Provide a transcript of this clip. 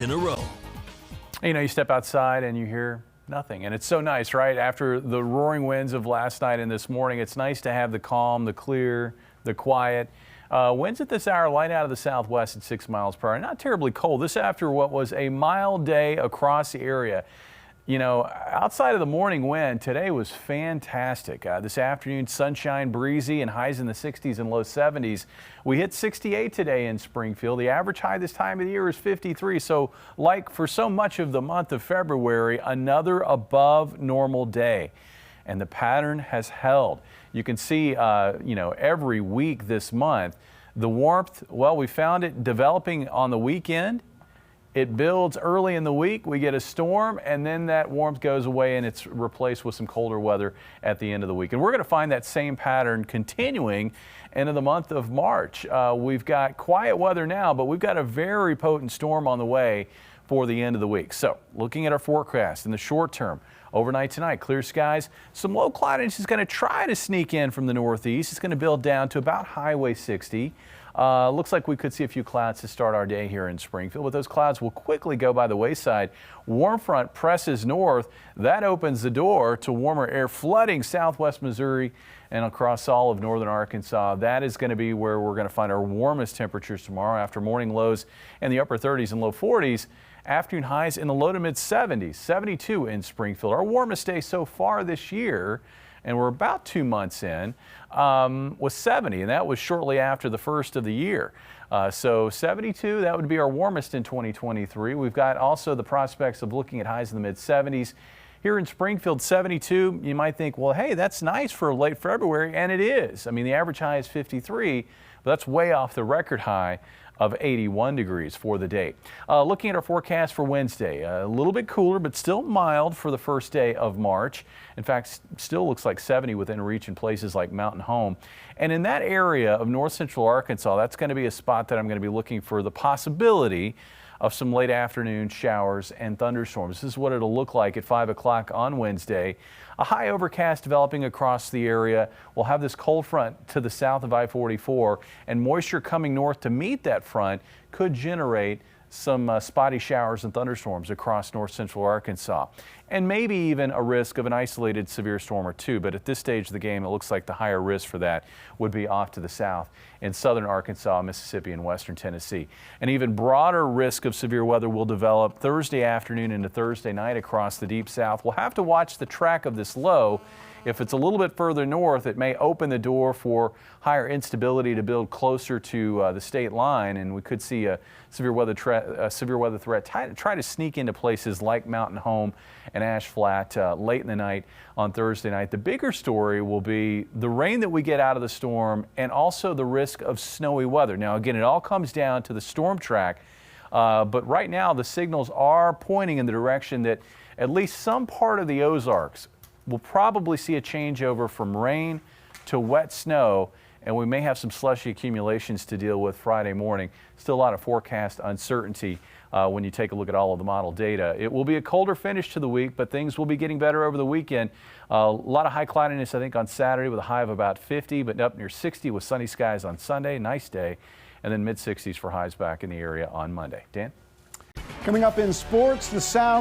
in a row. You know, you step outside and you hear nothing. And it's so nice, right? After the roaring winds of last night and this morning, it's nice to have the calm, the clear, the quiet. Winds at this hour light out of the southwest at 6 miles per hour. Not terribly cold. This after what was a mild day across the area. You know, outside of the morning wind, today was fantastic. This afternoon, sunshine, breezy, and highs in the 60s and low 70s. We hit 68 today in Springfield. The average high this time of the year is 53. So, like for so much of the month of February, another above normal day. And the pattern has held. You can see, you know, every week this month, the warmth, well, we found it developing on the weekend. It builds early in the week, we get a storm, and then that warmth goes away and it's replaced with some colder weather at the end of the week. And we're going to find that same pattern continuing into the month of March. We've got quiet weather now, but we've got a very potent storm on the way for the end of the week. So looking at our forecast in the short term, overnight tonight, clear skies. Some low cloudiness is going to try to sneak in from the northeast. It's going to build down to about highway 60. Looks like we could see a few clouds to start our day here in Springfield, but those clouds will quickly go by the wayside. Warm front presses north. That opens the door to warmer air flooding southwest Missouri and across all of northern Arkansas. That is going to be where we're going to find our warmest temperatures tomorrow after morning lows in the upper 30s and low 40s. Afternoon highs in the low to mid 70s, 72 in Springfield. Our warmest day so far this year, and we're about 2 months in, was 70, and that was shortly after the first of the year. So 72, that would be our warmest in 2023. We've got also the prospects of looking at highs in the mid 70s. Here in Springfield, 72, you might think, well, hey, that's nice for late February, and it is. I mean, the average high is 53, but that's way off the record high of 81 degrees for the day. Looking at our forecast for Wednesday, a little bit cooler, but still mild for the first day of March. In fact, still looks like 70 within reach in places like Mountain Home. And in that area of north central Arkansas, that's going to be a spot that I'm going to be looking for the possibility of some late afternoon showers and thunderstorms. This is what it'll look like at 5 o'clock on Wednesday. A high overcast developing across the area. We'll have this cold front to the south of I-44, and moisture coming north to meet that front could generate some spotty showers and thunderstorms across north central Arkansas, and maybe even a risk of an isolated severe storm or two. But at this stage of the game, it looks like the higher risk for that would be off to the south in southern Arkansas, Mississippi, and western Tennessee. An even broader risk of severe weather will develop Thursday afternoon into Thursday night across the deep south. We'll have to watch the track of this low. If it's a little bit further north, it may open the door for higher instability to build closer to the state line, and we could see a severe weather threat try to sneak into places like Mountain Home and Ash Flat late in the night on Thursday night. The bigger story will be the rain that we get out of the storm and also the risk of snowy weather. Now, again, it all comes down to the storm track, but right now the signals are pointing in the direction that at least some part of the Ozarks we'll probably see a changeover from rain to wet snow, and we may have some slushy accumulations to deal with Friday morning. Still a lot of forecast uncertainty when you take a look at all of the model data. It will be a colder finish to the week, but things will be getting better over the weekend. A lot of high cloudiness, I think, on Saturday with a high of about 50, but up near 60 with sunny skies on Sunday. Nice day. And then mid 60s for highs back in the area on Monday. Dan? Coming up in sports, the sounds